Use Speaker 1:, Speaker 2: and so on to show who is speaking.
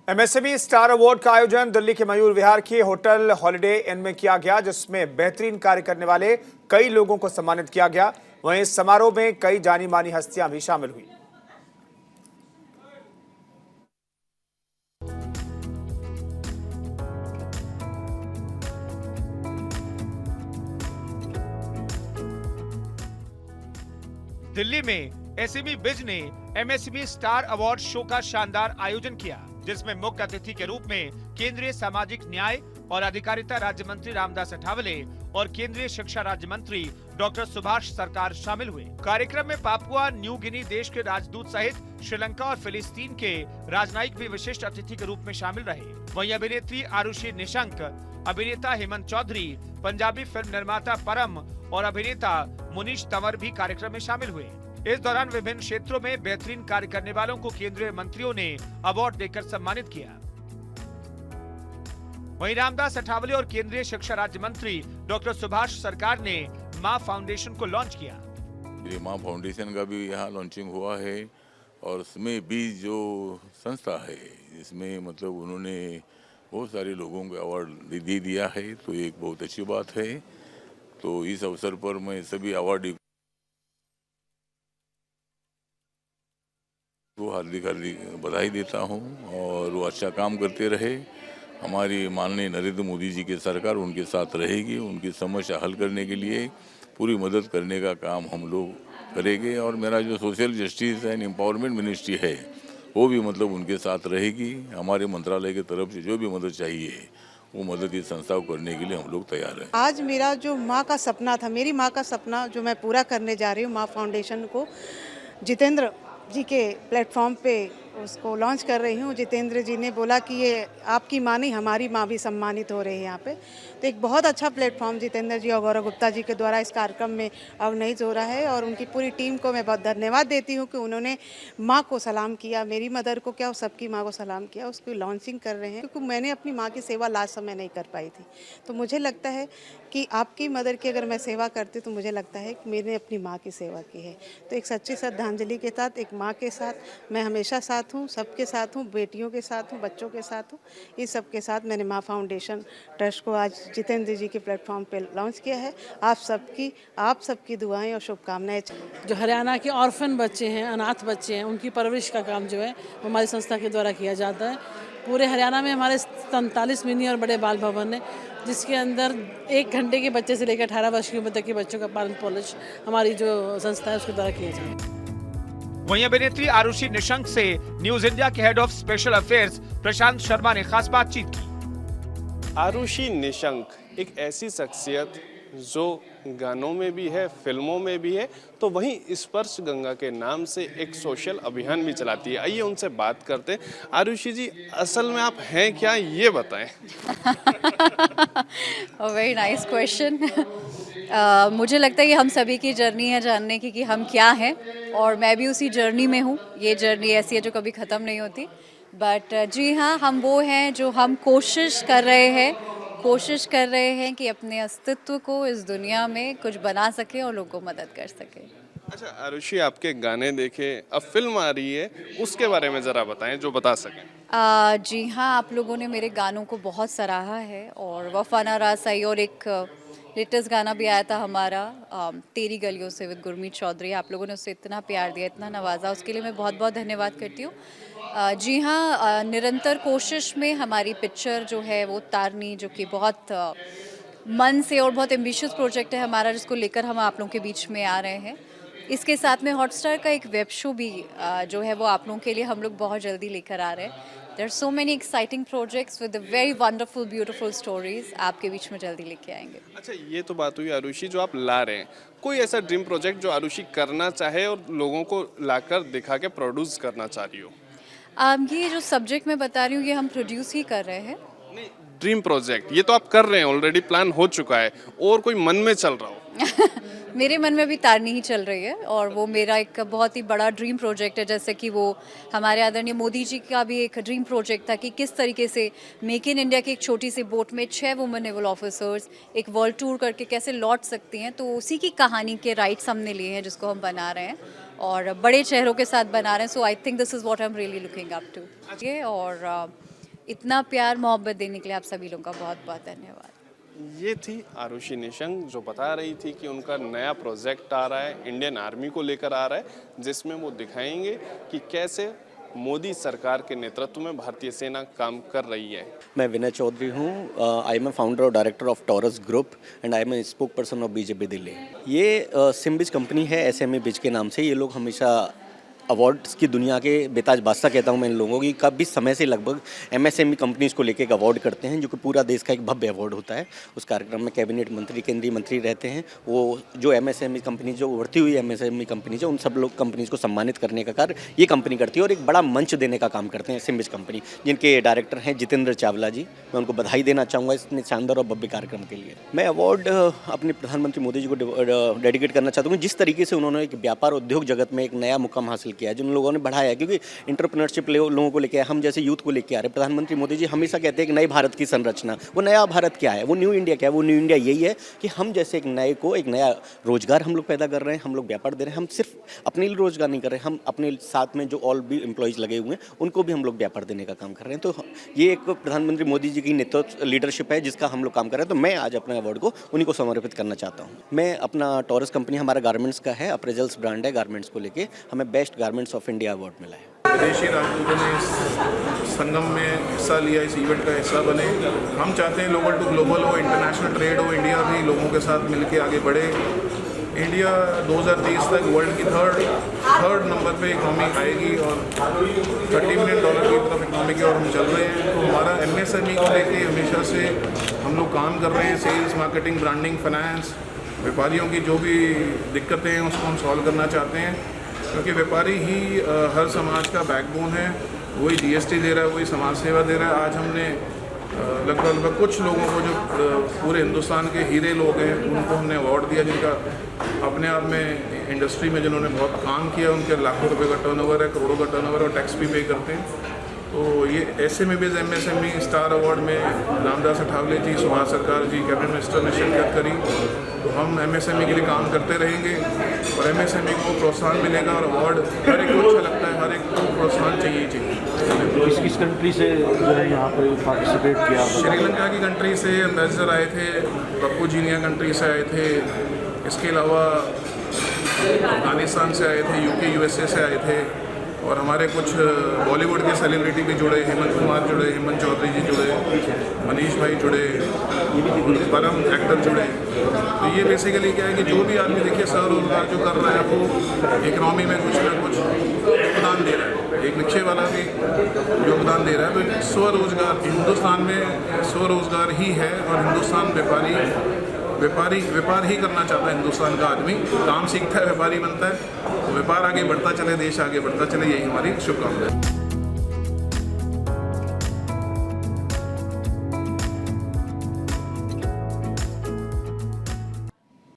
Speaker 1: MSME star award का आयोजन दिल्ली के मयूर विहार के होटल हॉलिडे इन में किया गया, जिसमें बेहतरीन कार्य करने वाले कई लोगों को सम्मानित किया गया। वहीं इस समारोह में कई जानी मानी हस्तियां भी शामिल हुई।
Speaker 2: दिल्ली में एसएमई बिज ने एमएसएमई स्टार अवार्ड शो का शानदार आयोजन किया, जिसमें मुख्य अतिथि के रूप में केंद्रीय सामाजिक न्याय और अधिकारिता राज्य मंत्री रामदास अठावले और केंद्रीय शिक्षा राज्य मंत्री डॉक्टर सुभाष सरकार शामिल हुए। कार्यक्रम में पापुआ न्यू गिनी देश के राजदूत सहित श्रीलंका और फिलिस्तीन के राजनयिक भी विशिष्ट अतिथि के रूप में शामिल रहे। वहीं अभिनेत्री आरुषि निशंक, अभिनेता हेमंत चौधरी, पंजाबी फिल्म निर्माता परम और अभिनेता मुनीश तंवर भी कार्यक्रम में शामिल हुए। इस दौरान विभिन्न क्षेत्रों में बेहतरीन कार्य करने वालों को केंद्रीय मंत्रियों ने अवार्ड देकर सम्मानित किया। वहीं रामदास अठावले और केंद्रीय शिक्षा राज्य मंत्री डॉक्टर सुभाष सरकार ने मां फाउंडेशन को लॉन्च किया।
Speaker 3: ये मां फाउंडेशन का भी यहाँ लॉन्चिंग हुआ है और उसमें भी जो संस्था है इसमें मतलब उन्होंने बहुत सारे लोगों को अवार्ड दे दिया है, तो एक बहुत अच्छी बात है। तो इस अवसर पर मैं सभी अवार्डी को हार्दिक बधाई देता हूं और वो अच्छा काम करते रहे। हमारी माननीय नरेंद्र मोदी जी की सरकार उनके साथ रहेगी, उनकी समस्या हल करने के लिए पूरी मदद करने का काम हम लोग करेंगे। और मेरा जो social justice and empowerment ministry है वो भी मतलब उनके साथ रहेगी। हमारे मंत्रालय की तरफ से जो भी मदद चाहिए वो मदद इस संस्था को करने के लिए हम लोग तैयार हैं।
Speaker 4: आज मेरा जो माँ का सपना था, मेरी माँ का सपना जो मैं पूरा करने जा रही हूँ, माँ फाउंडेशन को जितेंद्र जी के प्लेटफॉर्म पे उसको लॉन्च कर रही हूँ। जितेंद्र जी ने बोला कि ये आपकी माँ नहीं, हमारी माँ भी सम्मानित हो रही है यहाँ पे, तो एक बहुत अच्छा प्लेटफॉर्म जितेंद्र जी और गौरव गुप्ता जी के द्वारा इस कार्यक्रम में ऑर्गेनाइज हो रहा है। और उनकी पूरी टीम को मैं बहुत धन्यवाद देती हूँ कि उन्होंने माँ को सलाम किया, मेरी मदर को क्या, सबकी माँ को सलाम किया, उसकी लॉन्चिंग कर रहे हैं। क्योंकि मैंने अपनी माँ की सेवा लास्ट समय नहीं कर पाई थी, तो मुझे लगता है कि आपकी मदर की अगर मैं सेवा करती तो मुझे लगता है कि मैंने अपनी माँ की सेवा की है। तो एक सच्ची श्रद्धांजलि के साथ, एक माँ के साथ मैं हमेशा साथ हूँ, सबके साथ हूँ, बेटियों के साथ हूँ, बच्चों के साथ हूँ, इस सब के साथ मैंने माँ फाउंडेशन ट्रस्ट को आज जितेंद्र जी के प्लेटफॉर्म पे लॉन्च किया है। आप सबकी दुआएं और शुभकामनाएं।
Speaker 5: जो हरियाणा के ऑर्फन बच्चे हैं, अनाथ बच्चे हैं, उनकी परवरिश का काम जो है वो हमारी संस्था के द्वारा किया जाता है। पूरे हरियाणा में हमारे 47 मिनी और बड़े बाल भवन है, जिसके अंदर 1 घंटे के बच्चे से लेकर 18 वर्ष की उम्र तक के बच्चों का पालन पोषण हमारी जो संस्था है उसके द्वारा किया जाता है।
Speaker 2: वहीं अभिनेत्री आरुषि निशंक से न्यूज इंडिया के हेड ऑफ स्पेशल अफेयर्स प्रशांत शर्मा ने खास बातचीत की।
Speaker 6: आरुषि निशंक एक ऐसी शख्सियत जो गानों में भी है, फिल्मों में भी है, तो वहीं स्पर्श गंगा के नाम से एक सोशल अभियान भी चलाती है। आइए उनसे बात करते हैं। आरुषि जी, असल में आप हैं क्या, ये बताएं।
Speaker 7: Very nice question. मुझे लगता है कि हम सभी की जर्नी है जानने की कि हम क्या हैं, और मैं भी उसी जर्नी में हूँ। ये जर्नी ऐसी है जो कभी ख़त्म नहीं होती। बट जी हाँ, हम वो हैं जो हम कोशिश कर रहे हैं कि अपने अस्तित्व को इस दुनिया में कुछ बना सके और लोगों को मदद कर सके।
Speaker 6: अच्छा आरुषि, आपके गाने देखे, अब फिल्म आ रही है, उसके बारे में ज़रा बताएं जो बता सकें।
Speaker 7: जी हाँ, आप लोगों ने मेरे गानों को बहुत सराहा है, और वफा ना रास आई और एक लेटेस्ट गाना भी आया था हमारा तेरी गलियों से विद गुरमीत चौधरी। आप लोगों ने उससे इतना प्यार दिया, इतना नवाजा, उसके लिए मैं बहुत बहुत धन्यवाद करती हूँ। जी हाँ, निरंतर कोशिश में हमारी पिक्चर जो है वो तारनी, जो कि बहुत मन से और बहुत एम्बिशियस प्रोजेक्ट है हमारा, जिसको लेकर हम आप लोगों के बीच में आ रहे हैं। इसके साथ में हॉटस्टार का एक वेब शो भी जो है वो आप लोगों के लिए हम लोग बहुत जल्दी लेकर आ रहे हैं। There are so many exciting projects with very wonderful beautiful stories आपके बीच में जल्दी लेके आएंगे।
Speaker 6: अच्छा, ये तो बात हुई आरुषि जो आप ला रहे हैं, कोई ऐसा ड्रीम प्रोजेक्ट जो आरुषि करना चाहे और लोगों को लाकर दिखा के प्रोड्यूस करना चाह रही हो?
Speaker 7: ये जो सब्जेक्ट मैं बता रही हूँ ये हम प्रोड्यूस ही कर रहे हैं।
Speaker 6: नहीं, ड्रीम प्रोजेक्ट ये तो आप कर रहे हैं, ऑलरेडी प्लान हो चुका है, और कोई मन में चल रहा हो?
Speaker 7: मेरे मन में भी तारनी ही चल रही है, और वो मेरा एक बहुत ही बड़ा ड्रीम प्रोजेक्ट है। जैसे कि वो हमारे आदरणीय मोदी जी का भी एक ड्रीम प्रोजेक्ट था कि किस तरीके से मेक इन इंडिया की एक छोटी सी बोट में 6 वुमेन नेवल ऑफिसर्स एक वर्ल्ड टूर करके कैसे लौट सकती हैं। तो उसी की कहानी के राइट्स हमने लिए हैं, जिसको हम बना रहे हैं, और बड़े चेहरों के साथ बना रहे हैं। So I think this is what I am really looking up to. और इतना प्यार मोहब्बत देने के लिए आप सभी लोगों का बहुत बहुत धन्यवाद।
Speaker 6: ये थी आरुषि निशंक जो बता रही थी कि उनका नया प्रोजेक्ट आ रहा है, इंडियन आर्मी को लेकर आ रहा है, जिसमें वो दिखाएंगे कि कैसे मोदी सरकार के नेतृत्व में भारतीय सेना काम कर रही है।
Speaker 8: मैं विनय चौधरी हूँ। आई एम ए फाउंडर और director of Taurus group and I am a spoke person of BJP Delhi. ये सिम्बिज कंपनी है, एसएमई बिज के नाम से। ये लोग हमेशा अवार्ड्स की दुनिया के बेताज बादशाह कहता हूँ मैं इन लोगों की। काफ़ी समय से लगभग एमएसएमई कंपनीज़ को लेकर एक अवार्ड करते हैं, जो कि पूरा देश का एक भव्य अवार्ड होता है। उस कार्यक्रम में कैबिनेट मंत्री, केंद्रीय मंत्री रहते हैं। वो जो एमएसएमई कंपनी, जो उभरती हुई एमएसएमई कंपनीज है, उन सब लोग कंपनीज़ को सम्मानित करने का कार्य ये कंपनी करती है और एक बड़ा मंच देने का काम करते हैं सिम्बिज कंपनी, जिनके डायरेक्टर हैं जितेंद्र चावला जी। मैं उनको बधाई देना चाहूँगा इतने शानदार और भव्य कार्यक्रम के लिए। मैं अवार्ड अपने प्रधानमंत्री मोदी जी को डेडिकेट करना चाहता हूँ। जिस तरीके से उन्होंने एक व्यापार उद्योग जगत में एक नया मुकाम हासिल किया है, जिन लोगों ने बढ़ाया है, क्योंकि इंटरप्रेन्योरशिप लोगों को लेकर हम जैसे यूथ को लेकर आ रहे हैं। प्रधानमंत्री मोदी जी हमेशा कहते हैं कि नए भारत की संरचना। वो नया भारत क्या है, वो न्यू इंडिया क्या है? वो न्यू इंडिया यही है कि हम जैसे एक नए को एक नया रोजगार हम लोग पैदा कर रहे हैं, हम लोग व्यापार दे रहे हैं। हम सिर्फ अपने लिए रोजगार नहीं कर रहे हैं, हम अपने साथ में जो ऑल भी एम्प्लॉयज़ लगे हुए हैं उनको भी हम लोग व्यापार देने का काम कर रहे हैं। तो ये एक प्रधानमंत्री मोदी जी की नेतृत्व लीडरशिप है जिसका हम लोग काम कर रहे हैं। तो मैं आज अपने अवार्ड को उन्हीं को समर्पित करना चाहता हूँ। मैं अपना टॉरस कंपनी, हमारा गारमेंट्स का है, अप्रेजल्स ब्रांड है गारमेंट्स को लेके। हमें best garments of India award मिला है।
Speaker 9: विदेशी राजदूतों ने इस संगम में हिस्सा लिया, इस इवेंट का हिस्सा बने। हम चाहते हैं लोकल टू ग्लोबल हो, इंटरनेशनल ट्रेड हो, इंडिया भी लोगों के साथ मिलके आगे बढ़े। इंडिया 2030 तक वर्ल्ड की थर्ड नंबर पे इकनॉमी आएगी और $30 बिलियन की तरफ इकनॉमी की ओर हम चल रहे हैं। तो हमारा एमएसएमई को लेके हमेशा से हम लोग काम कर रहे हैं। सेल्स, मार्केटिंग, ब्रांडिंग, फाइनेंस, व्यापारियों की जो भी दिक्कतें हैं उसको हम सॉल्व करना चाहते हैं, क्योंकि व्यापारी ही हर समाज का बैकबोन है। वही जीएसटी दे रहा है, वही समाज सेवा दे रहा है। आज हमने लगभग कुछ लोगों को जो पूरे हिंदुस्तान के हीरे लोग हैं उनको हमने अवार्ड दिया, जिनका अपने आप में इंडस्ट्री में जिन्होंने बहुत काम किया, उनके लाखों रुपए का टर्नओवर है, करोड़ों का टर्नओवर, और टैक्स भी पे करते हैं। तो ये ऐसे में भी एमएसएमई स्टार अवार्ड में रामदास अठावले जी, सुभाष सरकार जी, कैबिनेट मिनिस्टर ने शिरकत करी। तो हम एमएसएमई के लिए काम करते रहेंगे और एमएसएमई को प्रोत्साहन मिलेगा और अवार्ड हर एक को अच्छा लगता है, हर एक को प्रोत्साहन चाहिए।
Speaker 10: किस कंट्री से जो है यहाँ पर पार्टिसिपेट किया?
Speaker 9: श्रीलंका की कंट्री से एम्बेसडर आए थे, पप्पू जीनिया कंट्री से आए थे, इसके अलावा अफगानिस्तान से आए थे, यूके यूएसए से आए थे, और हमारे कुछ बॉलीवुड के सेलिब्रिटी भी जुड़े, हेमंत कुमार जुड़े, हेमंत चौधरी जी जुड़े, मनीष भाई जुड़े, परम एक्टर जुड़े। तो ये बेसिकली क्या है कि जो भी आदमी देखिए स्वरोजगार जो कर रहा है वो इकनॉमी में कुछ ना कुछ योगदान दे रहा है। एक रिक्शे वाला भी योगदान दे रहा है। तो स्वरोजगार हिंदुस्तान में स्वरोजगार ही है और हिंदुस्तान व्यापार ही करना चाहता है। हिंदुस्तान का आदमी काम सीखता है, व्यापारी बनता है, तो व्यापार आगे बढ़ता चले, देश आगे बढ़ता चले, यही हमारी शुभकामना है।